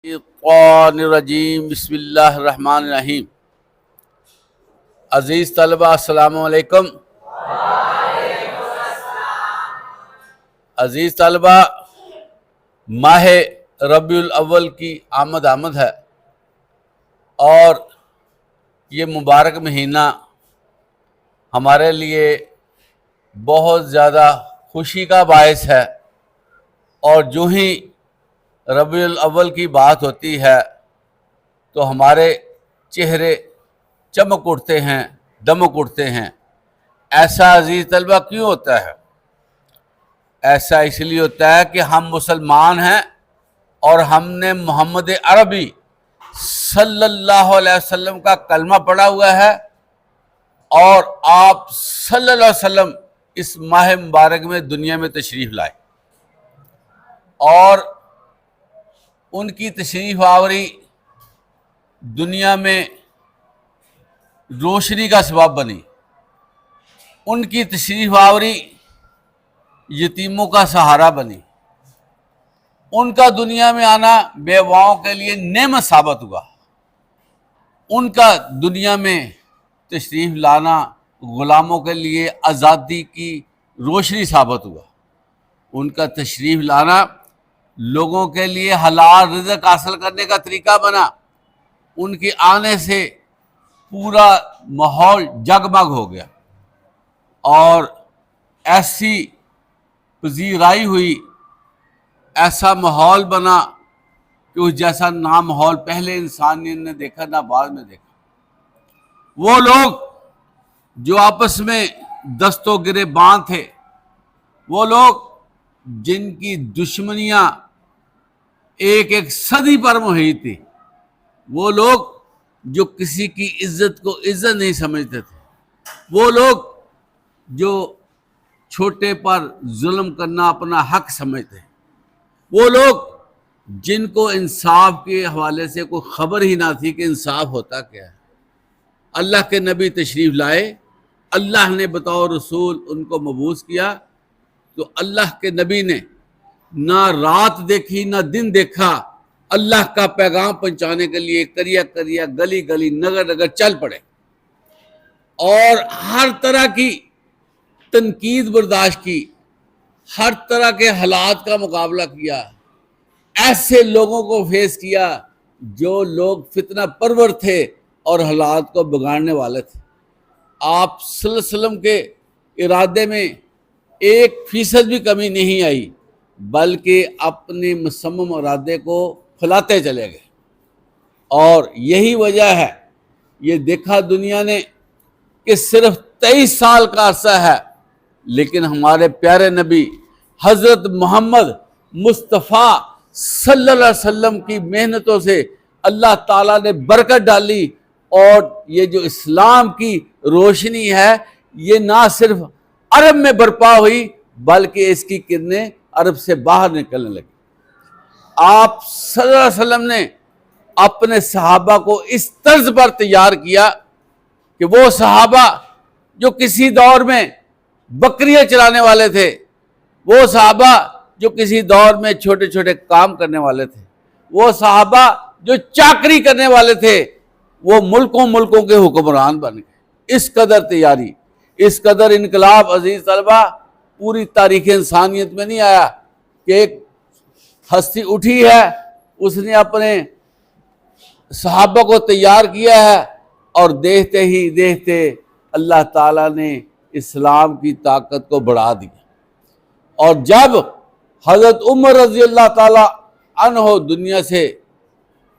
الشیطان الرجیم بسم اللہ الرحمن الرحیم۔ عزیز طلبہ السلام علیکم۔ عزیز طلبہ، ماہ ربیع الاول کی آمد ہے اور یہ مبارک مہینہ ہمارے لیے بہت زیادہ خوشی کا باعث ہے، اور جو ہی ربیع الاول کی بات ہوتی ہے تو ہمارے چہرے چمک اٹھتے ہیں، دمک اٹھتے ہیں۔ ایسا عزیز طلبہ کیوں ہوتا ہے؟ ایسا اس لیے ہوتا ہے کہ ہم مسلمان ہیں اور ہم نے محمد عربی صلی اللہ علیہ وسلم کا کلمہ پڑھا ہوا ہے، اور آپ صلی اللہ علیہ وسلم اس ماہ مبارک میں دنیا میں تشریف لائے، اور ان کی تشریف آوری دنیا میں روشنی کا سبب بنی۔ ان کی تشریف آوری یتیموں کا سہارا بنی۔ ان کا دنیا میں آنا بیواؤں کے لیے نعمت ثابت ہوا۔ ان کا دنیا میں تشریف لانا غلاموں کے لیے آزادی کی روشنی ثابت ہوا۔ ان کا تشریف لانا لوگوں کے لیے حلال رزق حاصل کرنے کا طریقہ بنا۔ ان کے آنے سے پورا ماحول جگمگ ہو گیا، اور ایسی پذیرائی ہوئی، ایسا ماحول بنا کہ اس جیسا نہ ماحول پہلے انسانیت نے دیکھا نہ بعد میں دیکھا۔ وہ لوگ جو آپس میں دست و گریباں تھے، وہ لوگ جن کی دشمنیاں ایک ایک صدی پر محیط تھی، وہ لوگ جو کسی کی عزت کو عزت نہیں سمجھتے تھے، وہ لوگ جو چھوٹے پر ظلم کرنا اپنا حق سمجھتے ہیں، وہ لوگ جن کو انصاف کے حوالے سے کوئی خبر ہی نہ تھی کہ انصاف ہوتا کیا ہے، اللہ کے نبی تشریف لائے، اللہ نے بطور رسول ان کو مبعوث کیا، تو اللہ کے نبی نے نہ رات دیکھی نہ دن دیکھا، اللہ کا پیغام پہنچانے کے لیے کریا کریا گلی گلی نگر نگر چل پڑے، اور ہر طرح کی تنقید برداشت کی، ہر طرح کے حالات کا مقابلہ کیا، ایسے لوگوں کو فیس کیا جو لوگ فتنہ پرور تھے اور حالات کو بگاڑنے والے تھے۔ آپ صلی اللہ علیہ وسلم کے ارادے میں 1% بھی کمی نہیں آئی، بلکہ اپنے مصمم ارادے کو پھیلاتے چلے گئے، اور یہی وجہ ہے یہ دیکھا دنیا نے کہ صرف 23 سال کا عرصہ ہے، لیکن ہمارے پیارے نبی حضرت محمد مصطفیٰ صلی اللہ علیہ وسلم کی محنتوں سے اللہ تعالیٰ نے برکت ڈالی، اور یہ جو اسلام کی روشنی ہے یہ نہ صرف عرب میں برپا ہوئی بلکہ اس کی کرنیں عرب سے باہر نکلنے لگی۔ آپ صلی اللہ علیہ وسلم نے اپنے صحابہ کو اس طرز پر تیار کیا کہ وہ صحابہ جو کسی دور میں بکریاں چلانے والے تھے، وہ صحابہ جو کسی دور میں چھوٹے چھوٹے کام کرنے والے تھے، وہ صحابہ جو چاکری کرنے والے تھے، وہ ملکوں کے حکمران بن گئے۔ اس قدر تیاری، اس قدر انقلاب عزیز طلبہ پوری تاریخ انسانیت میں نہیں آیا کہ ایک ہستی اٹھی ہے، اس نے اپنے صحابہ کو تیار کیا ہے، اور دیکھتے ہی دیکھتے اللہ تعالیٰ نے اسلام کی طاقت کو بڑھا دیا، اور جب حضرت عمر رضی اللہ تعالیٰ عنہ دنیا سے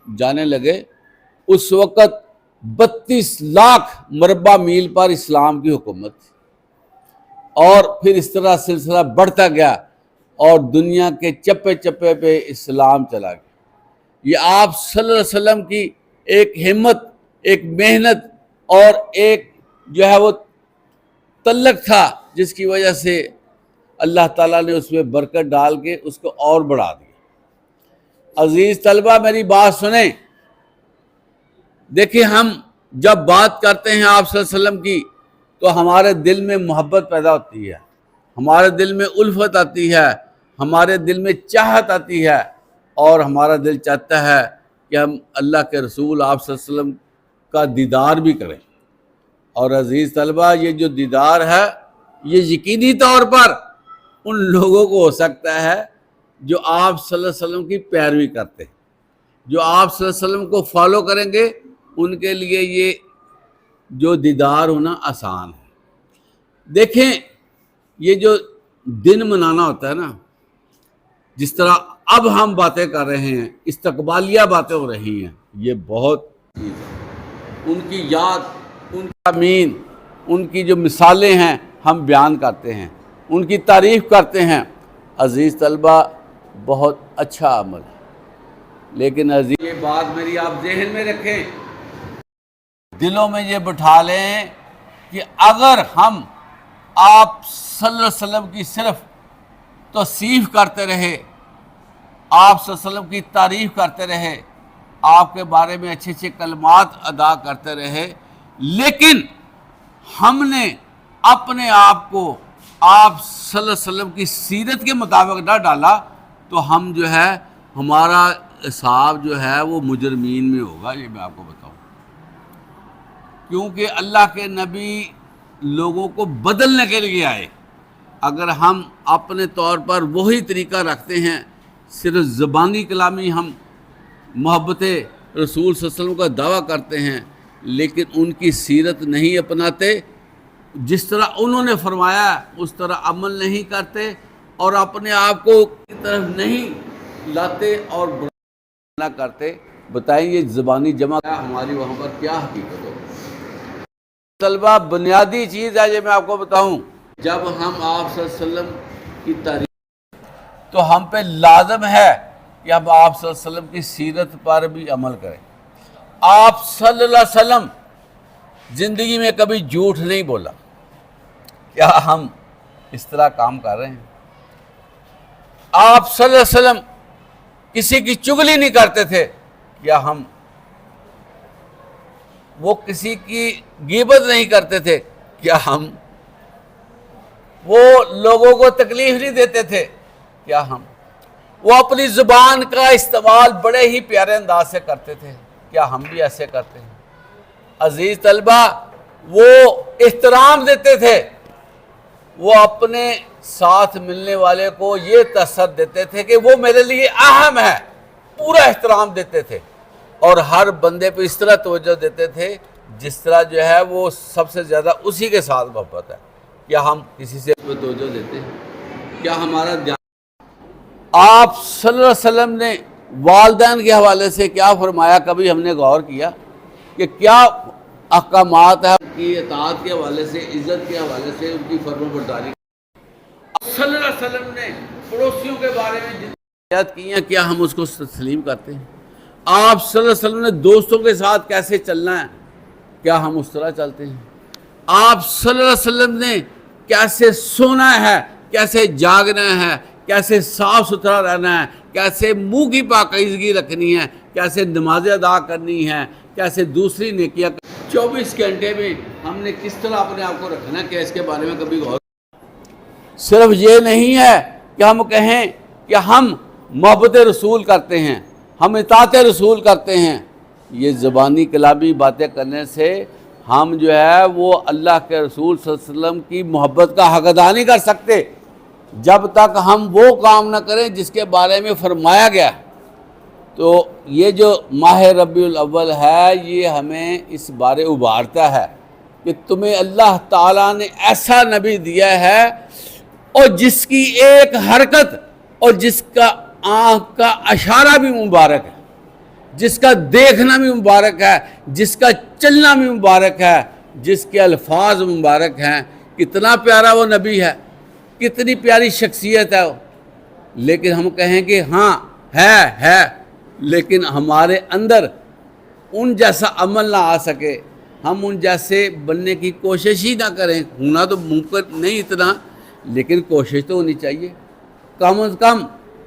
جانے لگے، اس وقت 32 لاکھ مربع میل پر اسلام کی حکومت تھی، اور پھر اس طرح سلسلہ بڑھتا گیا، اور دنیا کے چپے چپے پہ اسلام چلا گیا۔ یہ آپ صلی اللہ علیہ وسلم کی ایک ہمت، ایک محنت، اور ایک جو ہے وہ تلق تھا، جس کی وجہ سے اللہ تعالیٰ نے اس میں برکت ڈال کے اس کو اور بڑھا دیا۔ عزیز طلبہ میری بات سنیں، دیکھیں ہم جب بات کرتے ہیں آپ صلی اللہ علیہ وسلم کی تو ہمارے دل میں محبت پیدا ہوتی ہے، ہمارے دل میں الفت آتی ہے، ہمارے دل میں چاہت آتی ہے، اور ہمارا دل چاہتا ہے کہ ہم اللہ کے رسول آپ صلی اللہ علیہ وسلم کا دیدار بھی کریں۔ اور عزیز طلبہ، یہ جو دیدار ہے یہ یقینی طور پر ان لوگوں کو ہو سکتا ہے جو آپ صلی اللہ علیہ وسلم کی پیروی کرتے ہیں، جو آپ صلی اللہ علیہ وسلم کو فالو کریں گے، ان کے لیے یہ جو دیدار ہونا آسان ہے۔ دیکھیں، یہ جو دن منانا ہوتا ہے نا، جس طرح اب ہم باتیں کر رہے ہیں، استقبالیہ باتیں ہو رہی ہیں، یہ بہت چیز ہے۔ ان کی یاد، ان کا امین، ان کی جو مثالیں ہیں ہم بیان کرتے ہیں، ان کی تعریف کرتے ہیں۔ عزیز طلبہ، بہت اچھا عمل ہے، لیکن عزیز یہ بات میری آپ ذہن میں رکھیں، دلوں میں یہ بٹھا لیں کہ اگر ہم آپ صلی اللہ علیہ وسلم کی صرف توصیف کرتے رہے، آپ صلی اللہ علیہ وسلم کی تعریف کرتے رہے، آپ کے بارے میں اچھے اچھے کلمات ادا کرتے رہے، لیکن ہم نے اپنے آپ کو آپ صلی اللہ علیہ وسلم کی سیرت کے مطابق نہ ڈالا، تو ہم جو ہے ہمارا حساب جو ہے وہ مجرمین میں ہوگا۔ یہ میں آپ کو بتاؤں، کیونکہ اللہ کے نبی لوگوں کو بدلنے کے لیے آئے۔ اگر ہم اپنے طور پر وہی طریقہ رکھتے ہیں، صرف زبانی کلامی ہم محبت رسول صلی اللہ علیہ وسلم کا دعویٰ کرتے ہیں، لیکن ان کی سیرت نہیں اپناتے، جس طرح انہوں نے فرمایا اس طرح عمل نہیں کرتے، اور اپنے آپ کو کی طرف نہیں لاتے اور برا نہ کرتے، بتائیں یہ زبانی جمع ہماری وہاں پر کیا حقیقت ہو؟ طلبہ، بنیادی چیز ہے یہ میں آپ کو بتاؤں، جب ہم آپ صلی اللہ علیہ وسلم کی تعریف تو ہم پہ لازم ہے کہ ہم آپ صلی اللہ علیہ وسلم کی سیرت پر بھی عمل کریں۔ آپ صلی اللہ علیہ وسلم زندگی میں کبھی جھوٹ نہیں بولا، کیا ہم اس طرح کام کر رہے ہیں؟ آپ صلی اللہ علیہ وسلم کسی کی چغلی نہیں کرتے تھے، کیا ہم وہ کسی کی غیبت نہیں کرتے تھے، کیا ہم وہ لوگوں کو تکلیف نہیں دیتے تھے، کیا ہم وہ اپنی زبان کا استعمال بڑے ہی پیارے انداز سے کرتے تھے، کیا ہم بھی ایسے کرتے ہیں؟ عزیز طلبہ، وہ احترام دیتے تھے، وہ اپنے ساتھ ملنے والے کو یہ تاثر دیتے تھے کہ وہ میرے لیے اہم ہے، پورا احترام دیتے تھے، اور ہر بندے پہ اس طرح توجہ دیتے تھے جس طرح جو ہے وہ سب سے زیادہ اسی کے ساتھ محبت ہے۔ کیا ہم کسی سے توجہ دیتے ہیں؟ کیا ہمارا دھیان؟ آپ صلی اللہ علیہ وسلم نے والدین کے حوالے سے کیا فرمایا، کبھی ہم نے غور کیا کہ کیا احکامات ہیں ان کی اطاعت کے حوالے سے، عزت کے حوالے سے، ان کی فرمانبرداری؟ صلی اللہ علیہ وسلم نے پڑوسیوں کے بارے میں جتنی ہدایت کی ہیں، کیا ہم اس کو تسلیم کرتے ہیں؟ آپ صلی اللہ علیہ وسلم نے دوستوں کے ساتھ کیسے چلنا ہے، کیا ہم اس طرح چلتے ہیں؟ آپ صلی اللہ علیہ وسلم نے کیسے سونا ہے، کیسے جاگنا ہے، کیسے صاف ستھرا رہنا ہے، کیسے منہ کی پاکیزگی رکھنی ہے، کیسے نمازیں ادا کرنی ہے، کیسے دوسری نیکیاں، 24 گھنٹے میں ہم نے کس طرح اپنے آپ کو رکھنا ہے، کیا اس کے بارے میں کبھی غور؟ صرف یہ نہیں ہے کہ ہم کہیں کہ ہم محبت رسول کرتے ہیں، ہم اطاعت رسول کرتے ہیں، یہ زبانی کلامی باتیں کرنے سے ہم جو ہے وہ اللہ کے رسول صلی اللہ علیہ وسلم کی محبت کا حق ادا نہیں کر سکتے جب تک ہم وہ کام نہ کریں جس کے بارے میں فرمایا گیا۔ تو یہ جو ماہ ربیع الاول ہے یہ ہمیں اس بارے ابھارتا ہے کہ تمہیں اللہ تعالیٰ نے ایسا نبی دیا ہے، اور جس کی ایک حرکت اور جس کا آنکھ کا اشارہ بھی مبارک ہے، جس کا دیکھنا بھی مبارک ہے، جس کا چلنا بھی مبارک ہے، جس کے الفاظ مبارک ہیں۔ کتنا پیارا وہ نبی ہے، کتنی پیاری شخصیت ہے وہ، لیکن ہم کہیں کہ ہاں ہے، لیکن ہمارے اندر ان جیسا عمل نہ آ سکے، ہم ان جیسے بننے کی کوشش ہی نہ کریں۔ ہونا تو ممکن نہیں اتنا، لیکن کوشش تو ہونی چاہیے۔ کم از کم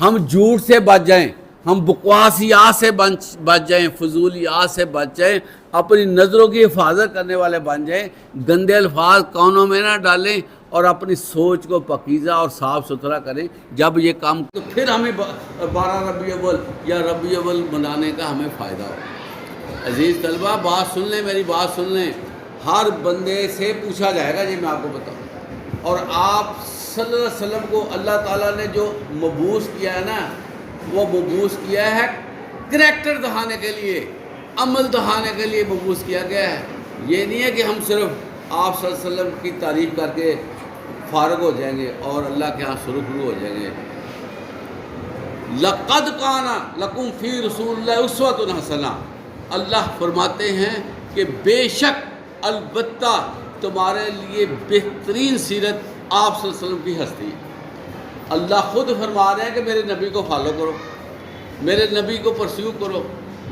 ہم جھوٹ سے بچ جائیں، ہم بکواسیات سے بچ جائیں، فضولیات سے بچ جائیں، اپنی نظروں کی حفاظت کرنے والے بن جائیں، گندے الفاظ کانوں میں نہ ڈالیں، اور اپنی سوچ کو پاکیزہ اور صاف ستھرا کریں. جب یہ کام تو پھر ہمیں 12 ربیع الاول یا ربیع الاول منانے کا ہمیں فائدہ ہو. عزیز طلبہ بات سن لیں، میری بات سن لیں. ہر بندے سے پوچھا جائے گا، یہ میں آپ کو بتاؤں. اور آپ صلی اللہ علیہ وسلم کو اللہ تعالیٰ نے جو مبعوث کیا ہے نا، وہ مبعوث کیا ہے کریکٹر دکھانے کے لیے، عمل دکھانے کے لیے مبعوث کیا گیا ہے. یہ نہیں ہے کہ ہم صرف آپ صلی اللہ علیہ وسلم کی تعریف کر کے فارغ ہو جائیں گے اور اللہ کے ہاں سرخرو ہو جائیں گے. لَقَدْ كَانَ لَكُمْ فِي رَسُولِ اللَّهِ أُسْوَةٌ حَسَنَةٌ. اللہ فرماتے ہیں کہ بے شک البتہ تمہارے لیے بہترین سیرت آپ صلی اللہ علیہ وسلم کی ہستی ہے. اللہ خود فرما رہے ہیں کہ میرے نبی کو فالو کرو، میرے نبی کو پرسیو کرو،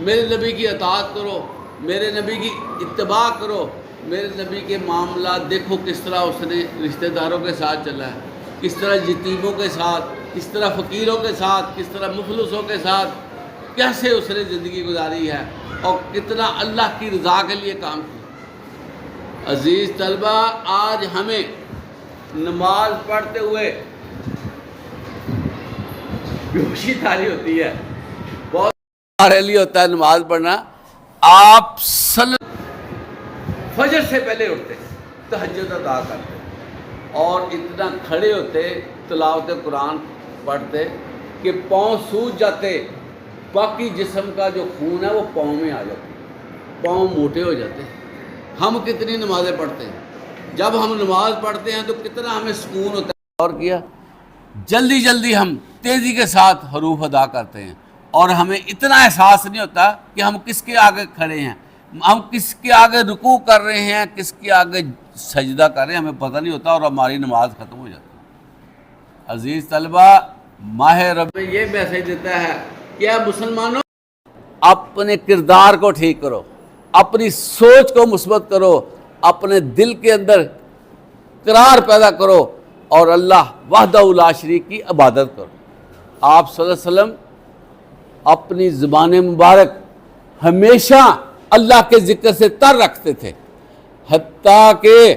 میرے نبی کی اطاعت کرو، میرے نبی کی اتباع کرو. میرے نبی کے معاملات دیکھو کس طرح اس نے رشتہ داروں کے ساتھ چلا ہے، کس طرح یتیموں کے ساتھ، کس طرح فقیروں کے ساتھ، کس طرح مفلسوں کے ساتھ کیسے اس نے زندگی گزاری ہے، اور کتنا اللہ کی رضا کے لیے کام کیا. عزیز طلبہ آج ہمیں نماز پڑھتے ہوئے بیہوشی تاری ہوتی ہے. بہت ہمارے لیے ہوتا ہے نماز پڑھنا. آپ فجر سے پہلے اٹھتے، تہجد ادا کرتے اور اتنا کھڑے ہوتے، تلاوت قرآن پڑھتے کہ پاؤں سوج جاتے. باقی جسم کا جو خون ہے وہ پاؤں میں آ جاتا، پاؤں موٹے ہو جاتے. ہم کتنی نمازیں پڑھتے ہیں، جب ہم نماز پڑھتے ہیں تو کتنا ہمیں سکون ہوتا ہے. اور کیا جلدی جلدی ہم تیزی کے ساتھ حروف ادا کرتے ہیں اور ہمیں اتنا احساس نہیں ہوتا کہ ہم کس کے آگے کھڑے ہیں، ہم کس کے آگے رکوع کر رہے ہیں، کس کے آگے سجدہ کر رہے ہیں، ہمیں پتہ نہیں ہوتا اور ہماری نماز ختم ہو جاتی ہے. عزیز طلبہ ماہ رب یہ میسج دیتا ہے کہ اے مسلمانوں اپنے کردار کو ٹھیک کرو، اپنی سوچ کو مثبت کرو، اپنے دل کے اندر قرار پیدا کرو اور اللہ وحدہ لا شریک کی عبادت کرو. آپ صلی اللہ علیہ وسلم اپنی زبان مبارک ہمیشہ اللہ کے ذکر سے تر رکھتے تھے، حتیٰ کہ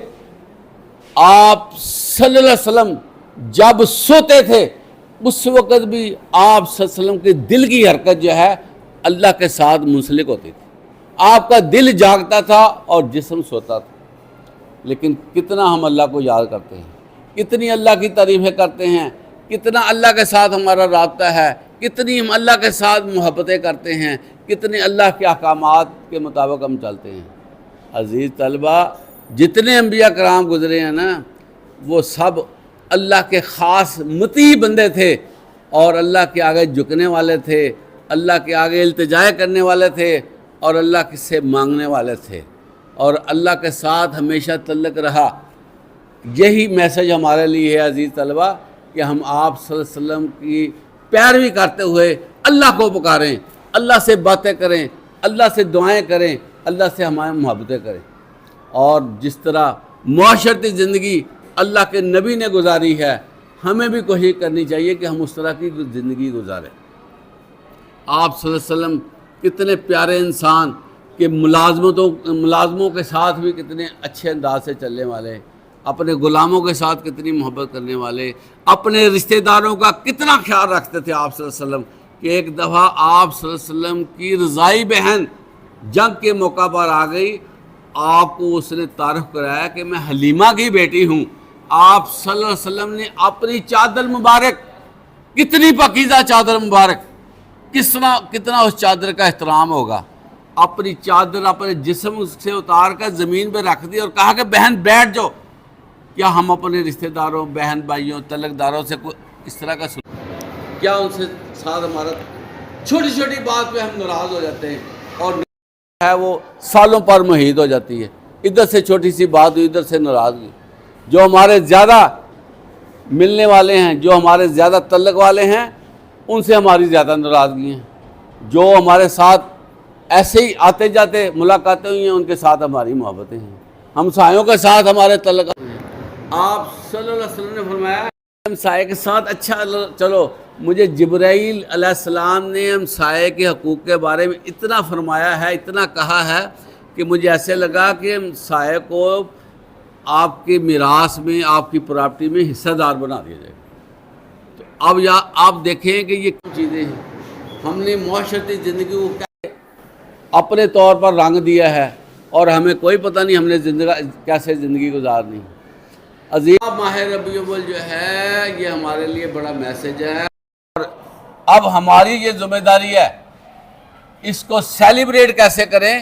آپ صلی اللہ علیہ وسلم جب سوتے تھے اس وقت بھی آپ صلی اللہ علیہ وسلم کے دل کی حرکت جو ہے اللہ کے ساتھ منسلک ہوتی تھی. آپ کا دل جاگتا تھا اور جسم سوتا تھا. لیکن کتنا ہم اللہ کو یاد کرتے ہیں، کتنی اللہ کی تعریفیں کرتے ہیں، کتنا اللہ کے ساتھ ہمارا رابطہ ہے، کتنی ہم اللہ کے ساتھ محبتیں کرتے ہیں، کتنے اللہ کے احکامات کے مطابق ہم چلتے ہیں. عزیز طلبہ جتنے انبیاء کرام گزرے ہیں نا، وہ سب اللہ کے خاص مطیع بندے تھے اور اللہ کے آگے جھکنے والے تھے، اللہ کے آگے التجا کرنے والے تھے اور اللہ سے مانگنے والے تھے اور اللہ کے ساتھ ہمیشہ تعلق رہا. یہی میسج ہمارے لیے ہے عزیز طلبہ کہ ہم آپ صلی اللہ علیہ وسلم کی پیروی کرتے ہوئے اللہ کو پکاریں، اللہ سے باتیں کریں، اللہ سے دعائیں کریں، اللہ سے ہماری محبتیں کریں. اور جس طرح معاشرتی زندگی اللہ کے نبی نے گزاری ہے، ہمیں بھی کوشش کرنی چاہیے کہ ہم اس طرح کی زندگی گزاریں. آپ صلی اللہ علیہ وسلم کتنے پیارے انسان کہ ملازموں کے ساتھ بھی کتنے اچھے انداز سے چلنے والے، اپنے غلاموں کے ساتھ کتنی محبت کرنے والے، اپنے رشتہ داروں کا کتنا خیال رکھتے تھے آپ صلی اللہ علیہ وسلم کہ ایک دفعہ آپ صلی اللہ علیہ وسلم کی رضائی بہن جنگ کے موقع پر آ گئی. آپ کو اس نے تعارف کرایا کہ میں حلیمہ کی بیٹی ہوں. آپ صلی اللہ علیہ وسلم نے اپنی چادر مبارک، کتنی پاکیزہ چادر مبارک، کتنا اس چادر کا احترام ہوگا، اپنی چادر اپنے جسم سے اتار کر زمین پہ رکھ دی اور کہا کہ بہن بیٹھ جاؤ. کیا ہم اپنے رشتہ داروں، بہن بھائیوں، تعلق داروں سے اس طرح کا کیا ان سے ساتھ ہمارا چھوٹی چھوٹی بات پہ ہم ناراض ہو جاتے ہیں اور ہے وہ سالوں پر محیط ہو جاتی ہے. ادھر سے چھوٹی سی بات ہوئی، ادھر سے ناراضگی. جو ہمارے زیادہ ملنے والے ہیں، جو ہمارے زیادہ تعلق والے ہیں، ان سے ہماری زیادہ ناراضگی ہیں. جو ہمارے ساتھ ایسے ہی آتے جاتے ملاقاتیں ہوئی ہیں، ان کے ساتھ ہماری محبتیں ہیں. ہمسایوں کے ساتھ ہمارے تعلق ہیں. آپ صلی اللہ علیہ وسلم نے فرمایا ہمسائے کے ساتھ اچھا چلو. مجھے جبرائیل علیہ السلام نے ہمسائے کے حقوق کے بارے میں اتنا فرمایا ہے، اتنا کہا ہے کہ مجھے ایسے لگا کہ ہمسائے کو آپ کے میراث میں، آپ کی پراپرٹی میں حصہ دار بنا دیا جائے گا۔ تو اب آپ دیکھیں کہ یہ کچھ چیزیں ہیں، ہم نے معاشرتی زندگی کو اپنے طور پر رنگ دیا ہے اور ہمیں کوئی پتہ نہیں ہم نے کیسے زندگی گزارنی۔ عظیم ماہ ربیع الاول جو ہے یہ ہمارے لیے بڑا میسج ہے، اور اب ہماری یہ ذمہ داری ہے اس کو سیلیبریٹ کیسے کریں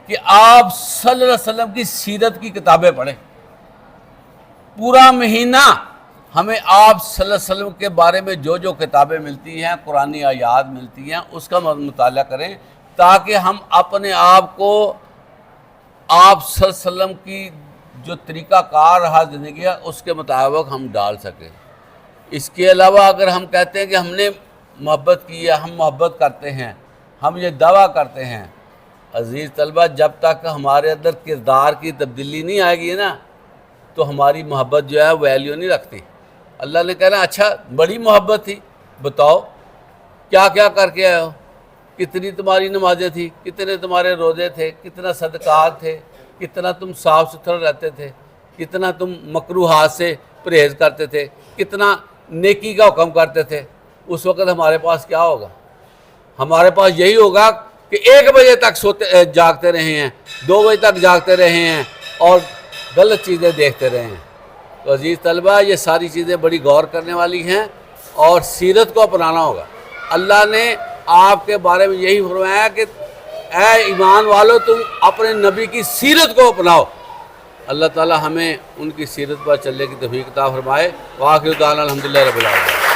کہ آپ صلی اللہ علیہ وسلم کی سیرت کی کتابیں پڑھیں۔ پورا مہینہ ہمیں آپ صلی اللہ علیہ وسلم کے بارے میں جو جو کتابیں ملتی ہیں، قرآنی آیات ملتی ہیں، اس کا مطالعہ کریں تاکہ ہم اپنے آپ کو آپ صلی اللہ علیہ وسلم کی جو طریقہ کار رہا زندگی ہے اس کے مطابق ہم ڈال سکیں۔ اس کے علاوہ اگر ہم کہتے ہیں کہ ہم نے محبت کی ہے، ہم محبت کرتے ہیں، ہم یہ دعویٰ کرتے ہیں، عزیز طلبہ جب تک ہمارے اندر کردار کی تبدیلی نہیں آئے گی نا تو ہماری محبت جو ہے ویلیو نہیں رکھتی۔ اللہ نے کہنا اچھا بڑی محبت تھی، بتاؤ کیا کیا کر کے آئے ہو، کتنی تمہاری نمازیں تھیں، کتنے تمہارے روزے تھے، کتنا صدقات تھے، کتنا تم صاف ستھرا رہتے تھے، کتنا تم مکروہات سے پرہیز کرتے تھے، کتنا نیکی کا حکم کرتے تھے۔ اس وقت ہمارے پاس کیا ہوگا؟ ہمارے پاس یہی ہوگا کہ 1 بجے تک جاگتے رہے ہیں، 2 بجے تک جاگتے رہے ہیں اور غلط چیزیں دیکھتے رہے ہیں۔ تو عزیز طلبہ یہ ساری چیزیں بڑی غور کرنے والی ہیں اور سیرت کو اپنانا ہوگا۔ اللہ نے آپ کے بارے میں یہی فرمایا کہ اے ایمان والو تم اپنے نبی کی سیرت کو اپناؤ۔ اللہ تعالی ہمیں ان کی سیرت پر چلنے کی توفیق عطا فرمائے۔ وآخر دعوانا الحمدللہ رب العالمین۔